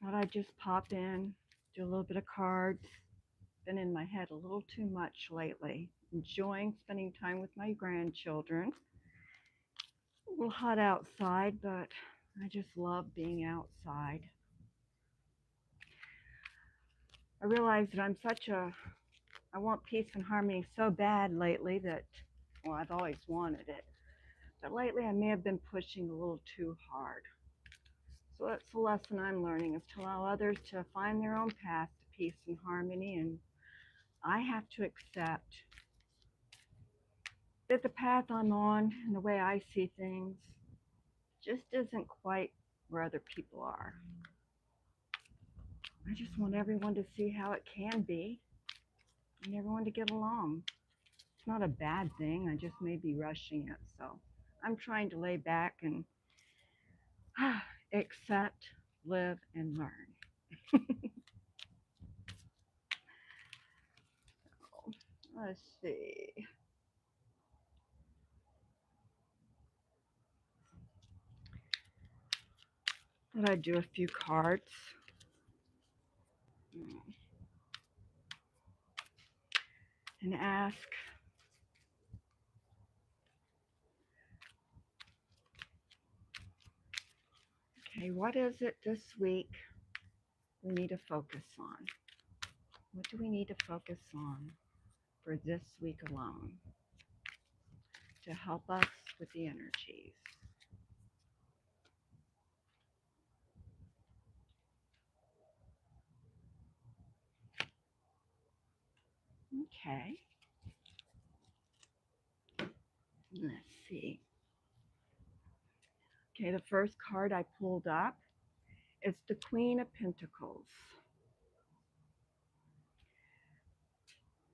Thought I'd just pop in, do a little bit of cards. Been in my head a little too much lately. Enjoying spending time with my grandchildren. A little hot outside, but I just love being outside. I realize that I want peace and harmony so bad lately that, well, I've always wanted it. But lately I may have been pushing a little too hard. So that's the lesson I'm learning, is to allow others to find their own path to peace and harmony. And I have to accept that the path I'm on and the way I see things just isn't quite where other people are. I just want everyone to see how it can be and everyone to get along. It's not a bad thing. I just may be rushing it. So I'm trying to lay back and accept, live, and learn. Let's see. Thought I'd do a few cards. And ask, okay, what is it this week we need to focus on? What do we need to focus on for this week alone to help us with the energies? Okay, let's see. Okay, the first card I pulled up is the Queen of Pentacles.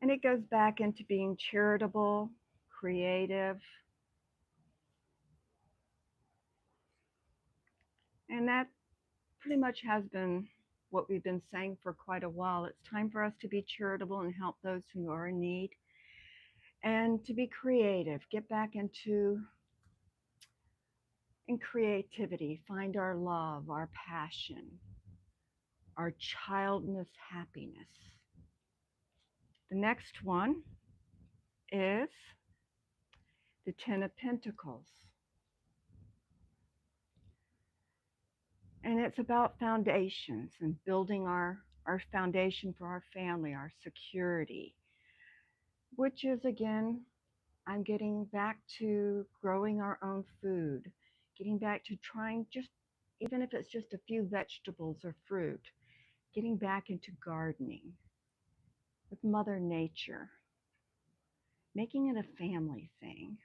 And it goes back into being charitable, creative. And that pretty much has been what we've been saying for quite a while. It's time for us to be charitable and help those who are in need, and to be creative, get back into creativity, find our love, our passion, our childless happiness. The next one is the Ten of Pentacles. And it's about foundations and building our foundation for our family, our security, which is, again, I'm getting back to growing our own food, getting back to trying, just even if it's just a few vegetables or fruit, getting back into gardening with Mother Nature, making it a family thing.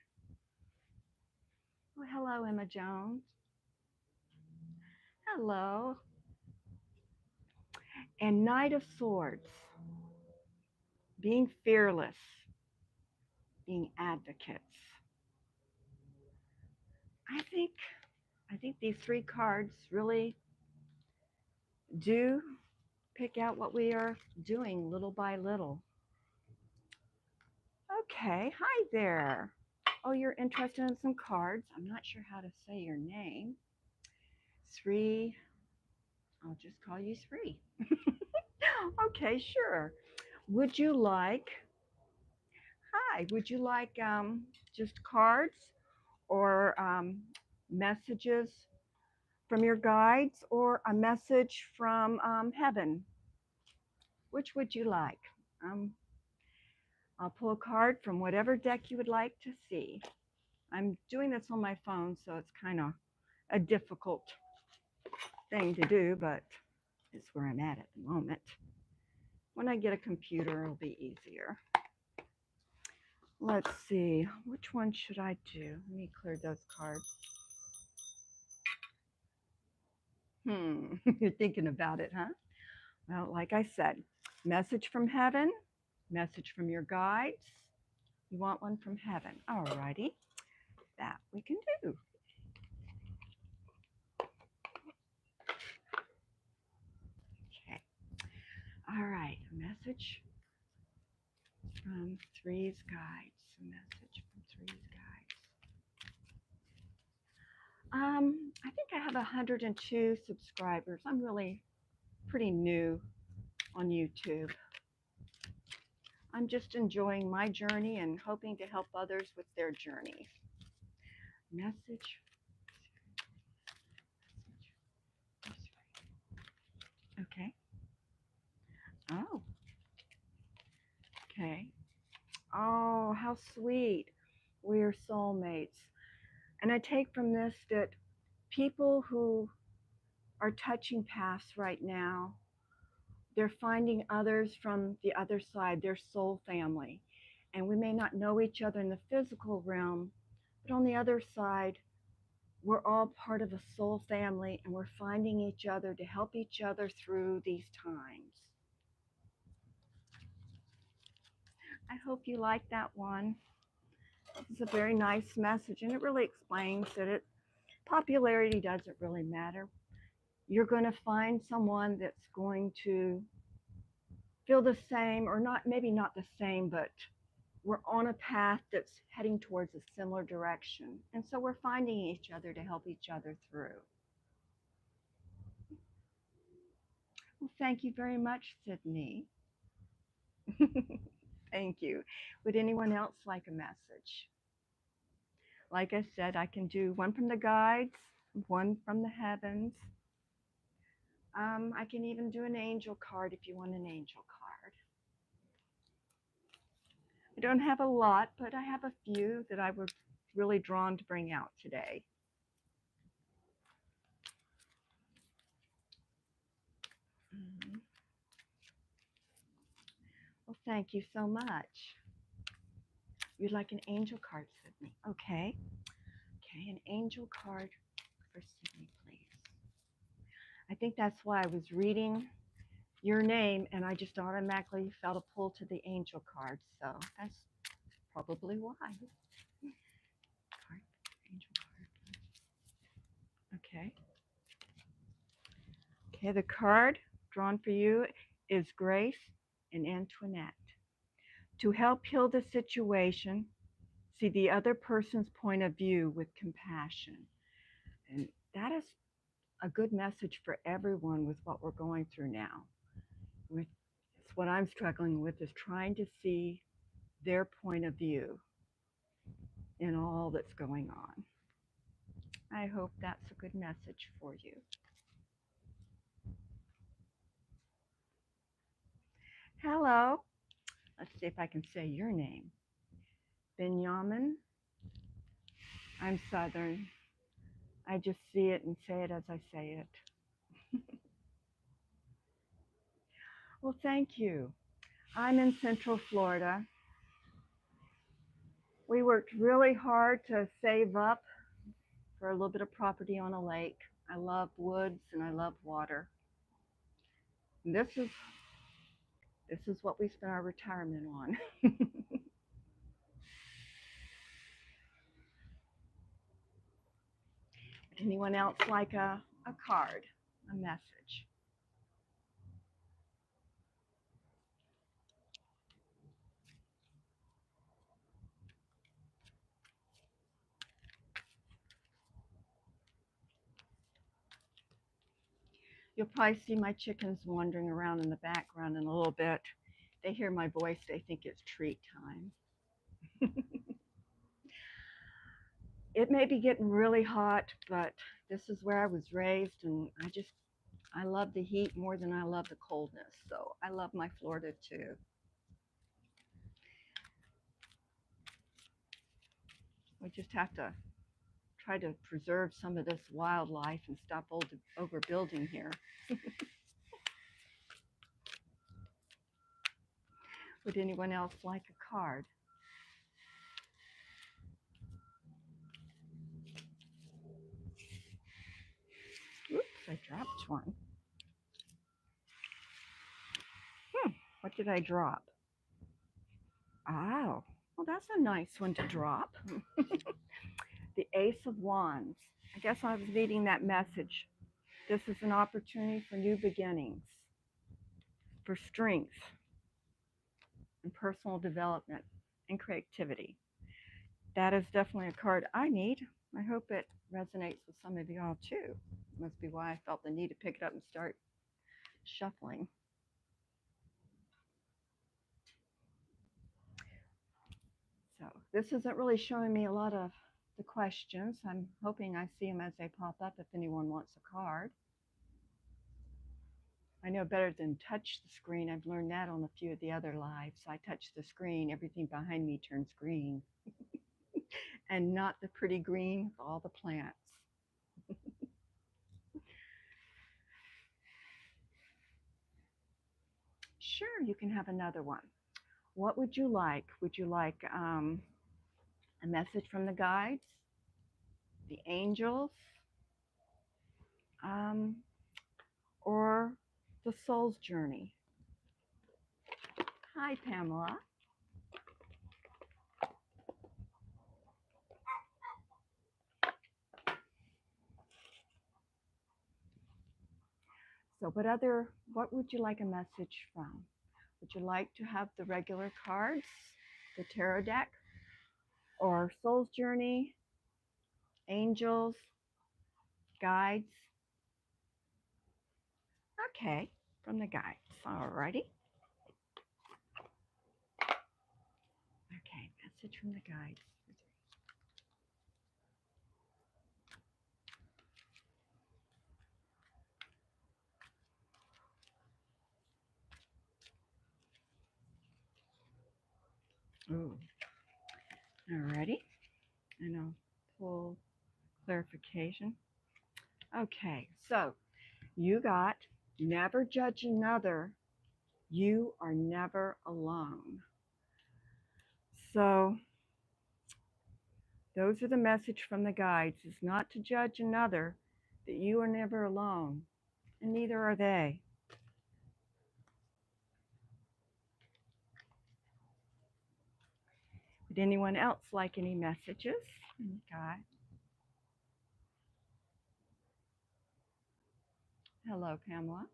Oh, hello, Emma Jones. Hello. And Knight of Swords, being fearless, being advocates. I think these three cards really do pick out what we are doing little by little. Okay, hi there. Oh, you're interested in some cards. I'm not sure how to say your name. Three, I'll just call you Three. Okay, sure. Would you like, would you like just cards or messages from your guides, or a message from heaven? Which would you like? I'll pull a card from whatever deck you would like to see. I'm doing this on my phone, so it's kind of a difficult thing to do, but it's where I'm at the moment. When I get a computer, it'll be easier. Let's see, which one should I do? Let me clear those cards. You're thinking about it, huh? Well, like I said, message from heaven, message from your guides. You want one from heaven. All righty, that we can do. Okay. All right, a message from Three's guides. A message from Three's guides. I think I have 102 subscribers. I'm really pretty new on YouTube. I'm just enjoying my journey and hoping to help others with their journey. Message. Okay. Oh, okay. Oh, how sweet. We're soulmates. And I take from this that people who are touching paths right now, they're finding others from the other side, their soul family. And we may not know each other in the physical realm, but on the other side, we're all part of a soul family and we're finding each other to help each other through these times. I hope you like that one. It's a very nice message and it really explains that popularity doesn't really matter. You're going to find someone that's going to feel the same, or not, maybe not the same, but we're on a path that's heading towards a similar direction. And so we're finding each other to help each other through. Well, thank you very much, Sydney. Thank you. Would anyone else like a message? Like I said, I can do one from the guides, one from the heavens. I can even do an angel card if you want an angel card. I don't have a lot, but I have a few that I was really drawn to bring out today. Well, thank you so much. You'd like an angel card, Sydney? Okay. Okay, an angel card for Sydney, please. I think that's why I was reading your name and I just automatically felt a pull to the angel card. So that's probably why. Card, angel card. Okay. Okay, the card drawn for you is Grace and Antoinette. To help heal the situation, see the other person's point of view with compassion. And that is a good message for everyone with what we're going through now. It's what I'm struggling with, is trying to see their point of view in all that's going on. I hope that's a good message for you. Hello. Let's see if I can say your name. Benjamin. I'm Southern. I just see it and say it as I say it. Well, thank you. I'm in Central Florida. We worked really hard to save up for a little bit of property on a lake. I love woods and I love water. And this is what we spent our retirement on. Would anyone else like a card, a message? You'll probably see my chickens wandering around in the background in a little bit. They hear my voice, they think it's treat time. It may be getting really hot, but this is where I was raised, and I love the heat more than I love the coldness. So I love my Florida too. We just have to try to preserve some of this wildlife and stop overbuilding here. Would anyone else like a card? Oops, I dropped one. What did I drop? Oh, well, that's a nice one to drop. The Ace of Wands. I guess I was reading that message. This is an opportunity for new beginnings, for strength and personal development and creativity. That is definitely a card I need. I hope it resonates with some of y'all too. Must be why I felt the need to pick it up and start shuffling. So this isn't really showing me a lot of the questions. I'm hoping I see them as they pop up if anyone wants a card. I know better than touch the screen. I've learned that on a few of the other lives. I touch the screen, everything behind me turns green. And not the pretty green with all the plants. Sure, you can have another one. What would you like? Would you like a message from the guides, the angels, um, or the soul's journey? Hi, Pamela. So what would you like a message from? Would you like to have the regular cards, the tarot deck, or soul's journey, angels, guides? Okay, from the guides. Alrighty. Okay, message from the guides. Ooh. Alrighty. And I'll pull clarification. Okay, so you got never judge another. You are never alone. So those are the message from the guides, is not to judge another, that you are never alone, and neither are they. Would anyone else like any messages? Okay. Hello, Pamela.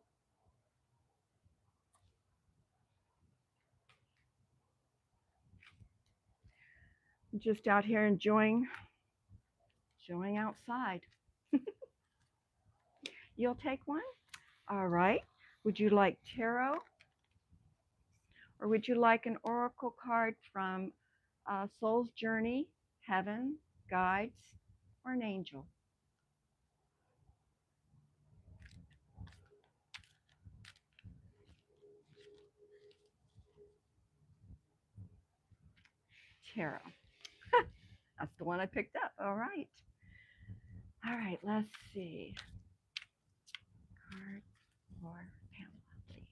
I'm just out here enjoying outside. You'll take one? All right. Would you like tarot? Or would you like an oracle card from Soul's Journey, Heaven, Guides, or an angel? Tarot. That's the one I picked up. All right. All right, let's see. Card for Pamela, please.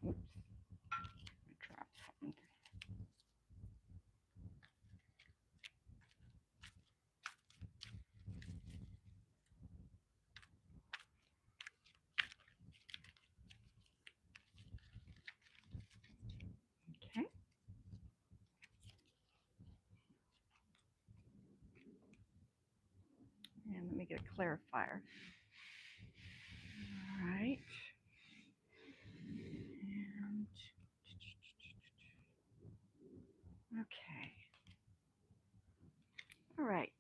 Oops. I dropped something. Okay. And let me get a clarifier. All right. And okay. All right.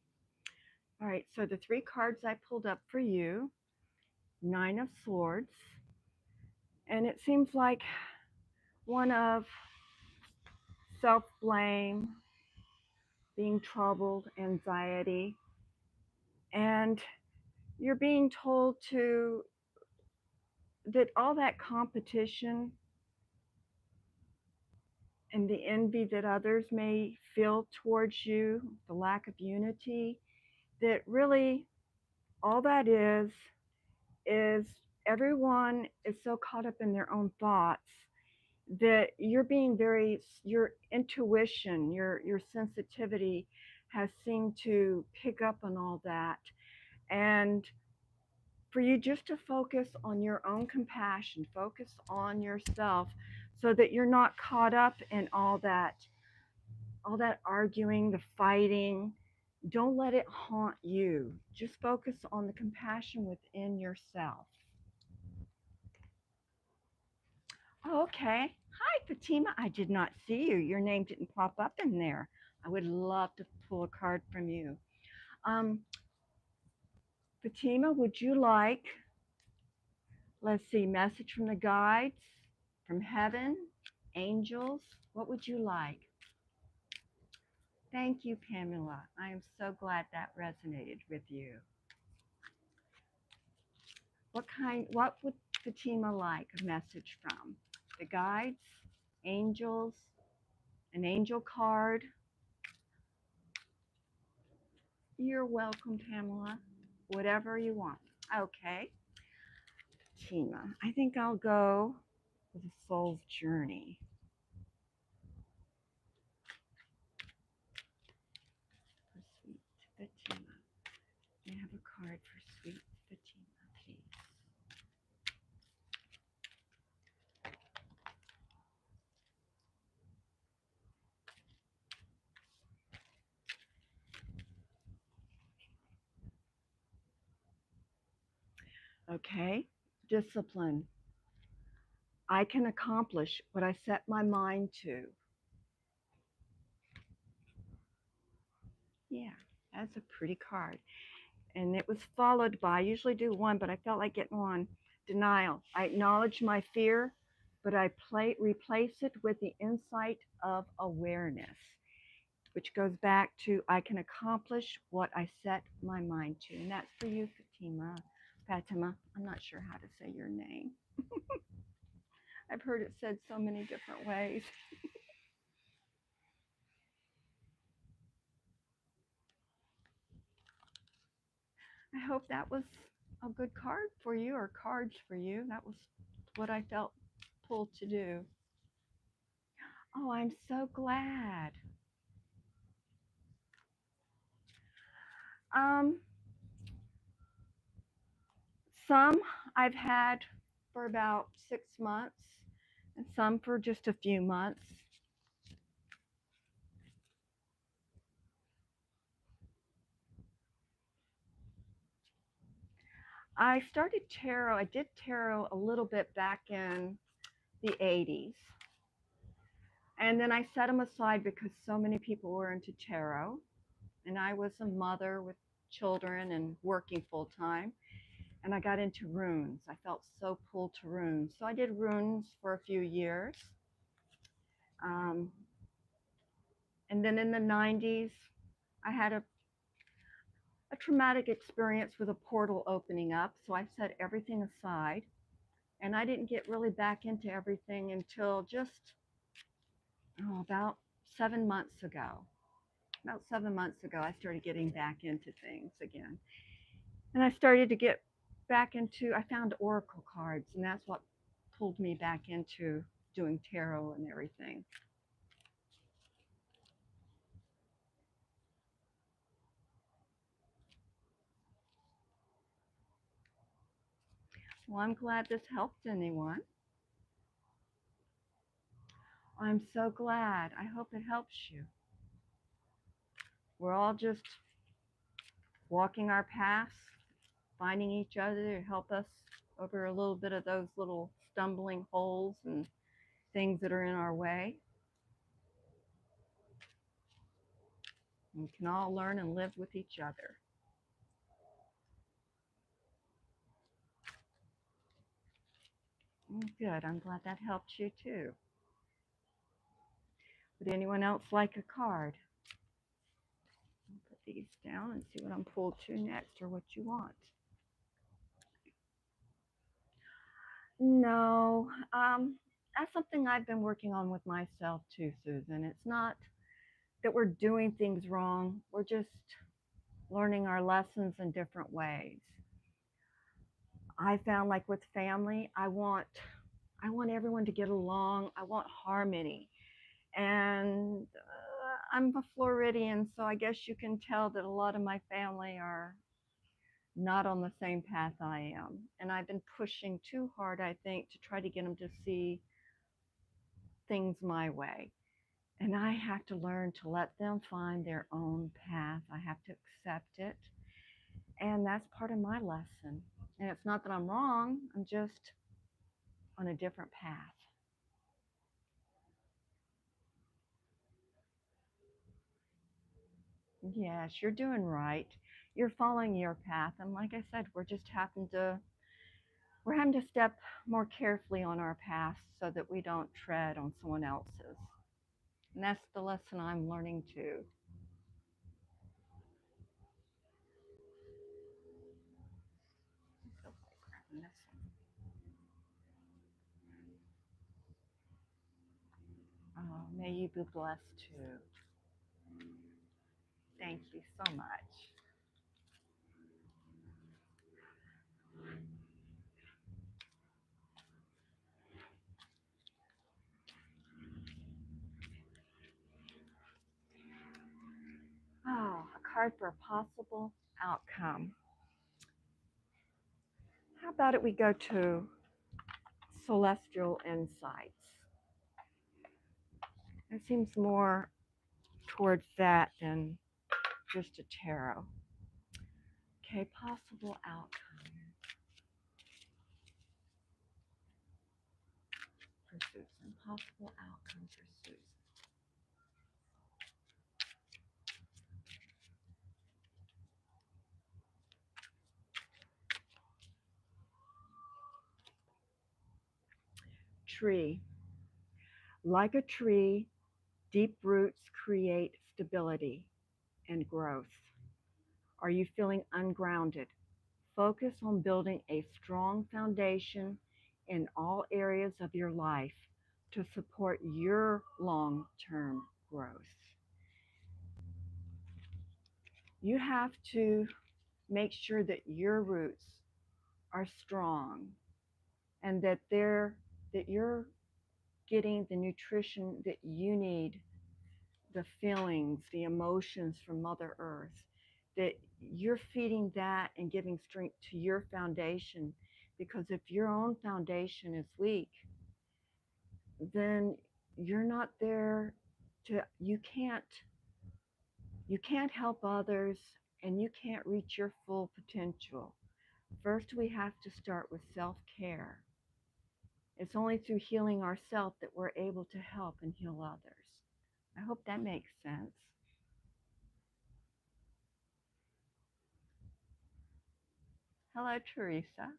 All right. So the three cards I pulled up for you, Nine of Swords, and it seems like one of self-blame, being troubled, anxiety, and you're being told to that all that competition and the envy that others may feel towards you, the lack of unity, that really all that is everyone is so caught up in their own thoughts that you're being very, your intuition, your sensitivity has seemed to pick up on all that. And for you just to focus on your own compassion, focus on yourself so that you're not caught up in all that arguing, the fighting. Don't let it haunt you. Just focus on the compassion within yourself. Oh, okay. Hi, Fatima. I did not see you. Your name didn't pop up in there. I would love to pull a card from you. Um, Fatima, would you like, let's see, message from the guides, from heaven, angels? What would you like? Thank you, Pamela. I am so glad that resonated with you. What would Fatima like a message from? The guides, angels, an angel card? You're welcome, Pamela. Whatever you want. Okay, Fatima, I think I'll go with a soul's journey. For sweet Fatima. May I have a card for sweet Fatima, please? Okay, discipline. I can accomplish what I set my mind to. Yeah, that's a pretty card. And it was followed by, I usually do one, but I felt like getting one. Denial. I acknowledge my fear, but I replace it with the insight of awareness, which goes back to I can accomplish what I set my mind to. And that's for you, Fatima. Fatima, I'm not sure how to say your name. I've heard it said so many different ways. I hope that was a good card for you, or cards for you. That was what I felt pulled to do. Oh, I'm so glad. Um, some I've had for about 6 months, and some for just a few months. I started tarot. I did tarot a little bit back in the 80s. And then I set them aside because so many people were into tarot. And I was a mother with children and working full time. And I got into runes. I felt so pulled to runes. So I did runes for a few years. Um, and then in the 90s, I had a traumatic experience with a portal opening up. So I set everything aside. And I didn't get really back into everything until just about 7 months ago. About 7 months ago, I started getting back into things again. And I started to get back into, I found oracle cards, and that's what pulled me back into doing tarot and everything. Well, I'm glad this helped anyone. I'm so glad. I hope it helps you. We're all just walking our paths, finding each other to help us over a little bit of those little stumbling holes and things that are in our way. We can all learn and live with each other. Good. I'm glad that helped you too. Would anyone else like a card? I'll put these down and see what I'm pulled to next, or what you want. No, that's something I've been working on with myself too, Susan. It's not that we're doing things wrong. We're just learning our lessons in different ways. I found, like with family, I want everyone to get along. I want harmony. And I'm a Floridian, so I guess you can tell that a lot of my family are not on the same path I am. And I've been pushing too hard, I think, to try to get them to see things my way. And I have to learn to let them find their own path. I have to accept it. And that's part of my lesson. And it's not that I'm wrong, I'm just on a different path. Yes, you're doing right. You're following your path. And like I said, we're having to step more carefully on our path so that we don't tread on someone else's. And that's the lesson I'm learning too. Feels like grabbing this one. Oh, may you be blessed too. Thank you so much. Oh, a card for a possible outcome. How about it we go to celestial insights? It seems more towards that than just a tarot. Okay, possible outcome for Susan. Possible outcome for Susan. Tree. Like a tree, deep roots create stability and growth. Are you feeling ungrounded? Focus on building a strong foundation in all areas of your life to support your long term growth. You have to make sure that your roots are strong and that you're getting the nutrition that you need, the feelings, the emotions from Mother Earth, that you're feeding that and giving strength to your foundation. Because if your own foundation is weak, then you're not there to, you can't help others and you can't reach your full potential. First, we have to start with self-care. It's only through healing ourselves that we're able to help and heal others. I hope that makes sense. Hello, Teresa.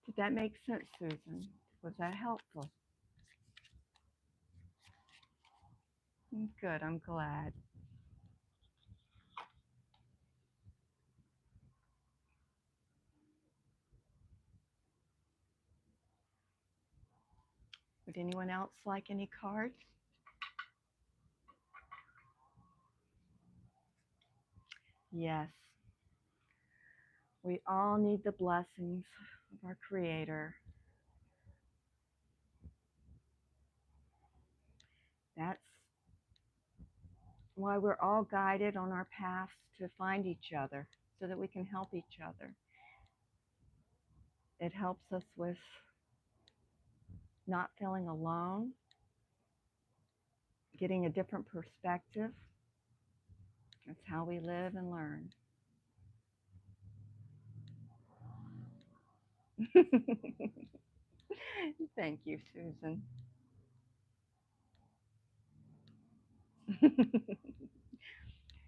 Did that make sense, Susan? Was that helpful? Good, I'm glad. Would anyone else like any cards? Yes, we all need the blessings of our Creator. That's why we're all guided on our paths to find each other so that we can help each other. It helps us with not feeling alone, getting a different perspective. That's how we live and learn. Thank you, Susan.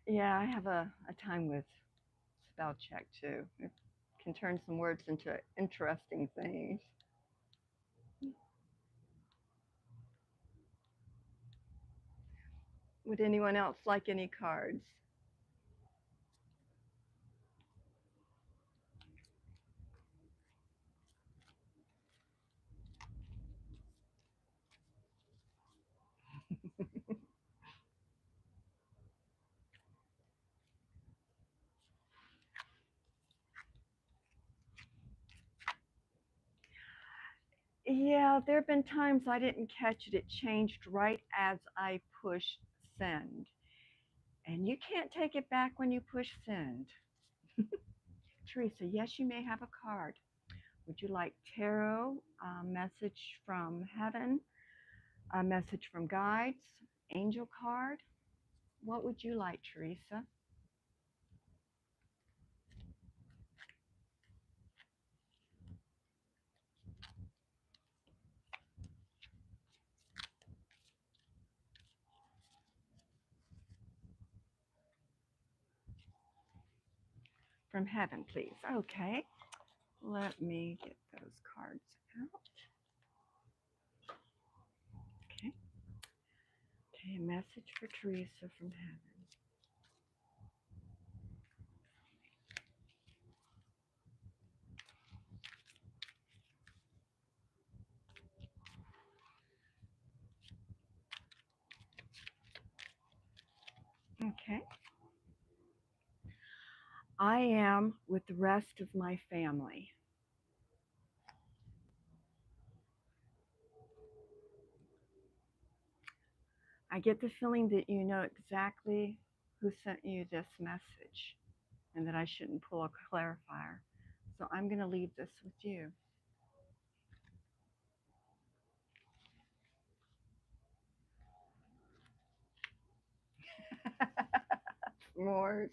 Yeah, I have a time with spell check too. It can turn some words into interesting things. Would anyone else like any cards? Yeah, there have been times I didn't catch it. It changed right as I pushed send. And you can't take it back when you push send. Teresa, yes, you may have a card. Would you like tarot, a message from heaven, a message from guides, angel card? What would you like, Teresa? from heaven, please. Okay. Let me get those cards out. Okay. Okay, a message for Teresa from heaven. Okay. I am with the rest of my family. I get the feeling that you know exactly who sent you this message and that I shouldn't pull a clarifier. So I'm going to leave this with you. S'mores.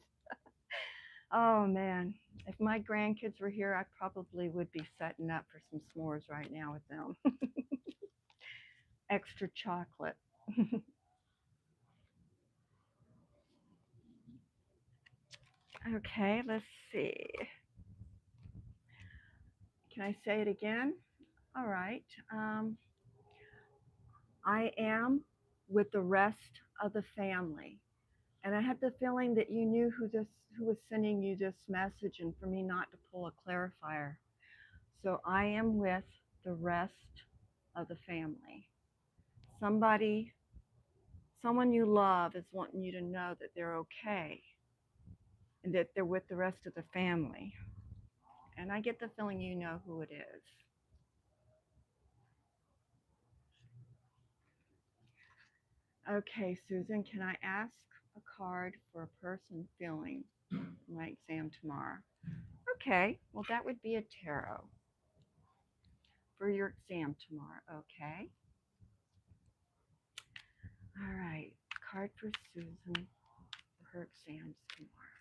Oh man, if my grandkids were here, I probably would be setting up for some s'mores right now with them. Extra chocolate. Okay, let's see. Can I say it again? All right. I am with the rest of the family. And I had the feeling that you knew who was sending you this message and for me not to pull a clarifier. So I am with the rest of the family. Someone you love is wanting you to know that they're okay and that they're with the rest of the family. And I get the feeling you know who it is. Okay, Susan, can I ask a card for a person feeling my exam tomorrow? Okay, well, that would be a tarot for your exam tomorrow. Okay. All right, card for Susan for her exams tomorrow.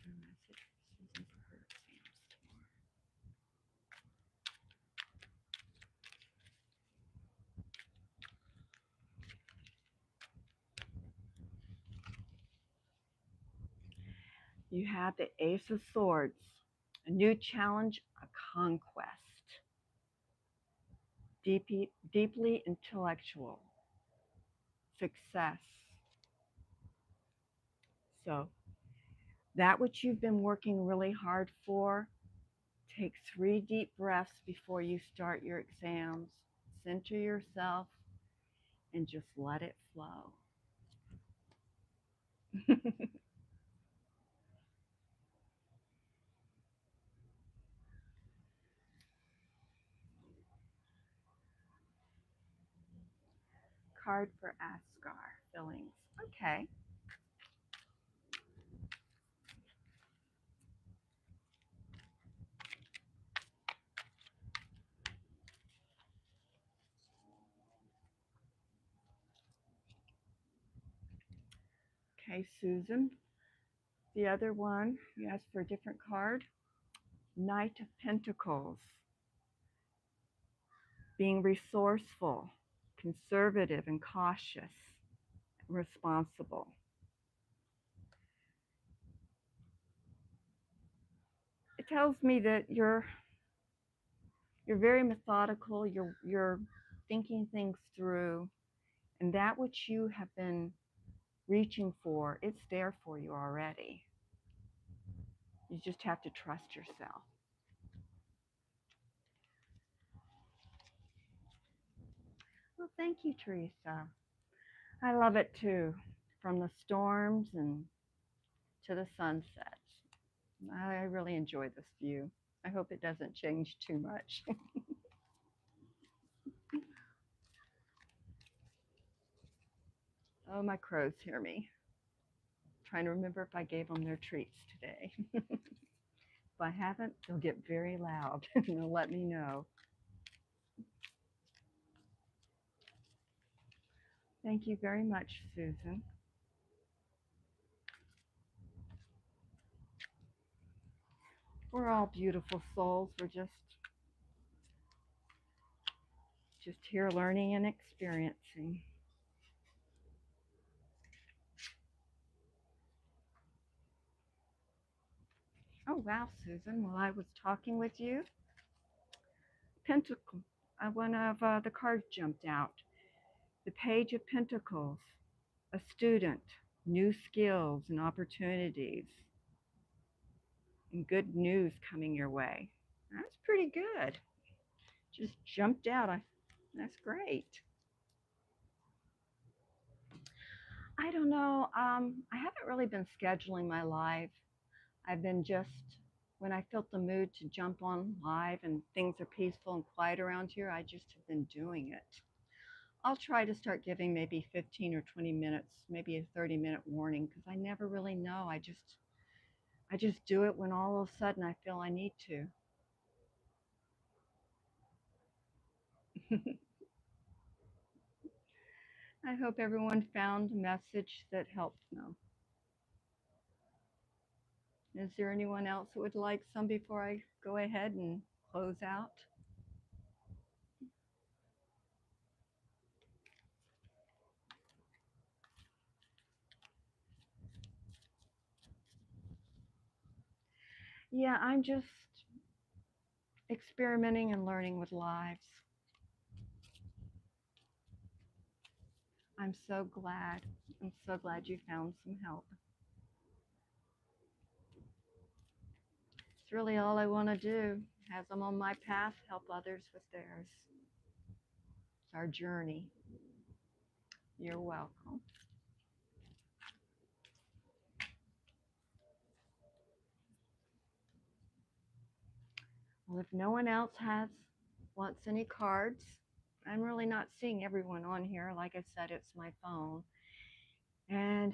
A message for Susan for her exams tomorrow. You have the Ace of Swords, a new challenge, a conquest, deeply intellectual, success. So that which you've been working really hard for, take 3 deep breaths before you start your exams. Center yourself and just let it flow. Card for Ascar fillings. Okay. Okay, Susan. The other one, you asked for a different card. Knight of Pentacles. Being resourceful, conservative, and cautious, responsible. It tells me that you're very methodical, you're thinking things through, and that which you have been reaching for, it's there for you already. You just have to trust yourself. Well, thank you, Teresa. I love it too. From the storms and to the sunsets. I really enjoy this view. I hope it doesn't change too much. Oh, my crows hear me. Trying to remember if I gave them their treats today. If I haven't, they'll get very loud and they'll let me know. Thank you very much, Susan. We're all beautiful souls. We're just here learning and experiencing. Oh, wow, Susan. While I was talking with you, Pentacle. One of the cards jumped out. The Page of Pentacles, a student, new skills and opportunities, and good news coming your way. That's pretty good. Just jumped out. That's great. I don't know. I haven't really been scheduling my live. I've been just, when I felt the mood to jump on live and things are peaceful and quiet around here, I just have been doing it. I'll try to start giving maybe 15 or 20 minutes, maybe a 30-minute warning, because I never really know. I just do it when all of a sudden I feel I need to. I hope everyone found a message that helped them. Is there anyone else that would like some before I go ahead and close out? Yeah, I'm just experimenting and learning with lives. I'm so glad. I'm so glad you found some help. It's really all I want to do. As I'm on my path, help others with theirs. It's our journey. You're welcome. Well, if no one else wants any cards, I'm really not seeing everyone on here. Like I said, it's my phone. And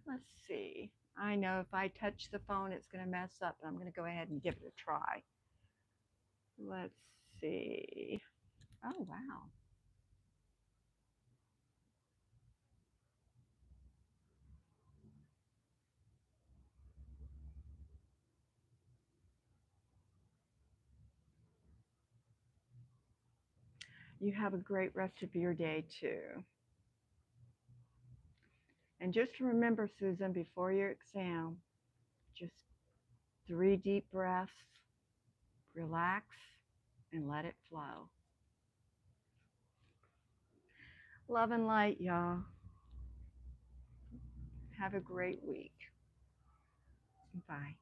let's see. I know if I touch the phone, it's going to mess up. I'm going to go ahead and give it a try. Let's see. Oh, wow. You have a great rest of your day, too. And just remember, Susan, before your exam, just 3 deep breaths, relax, and let it flow. Love and light, y'all. Have a great week. Bye.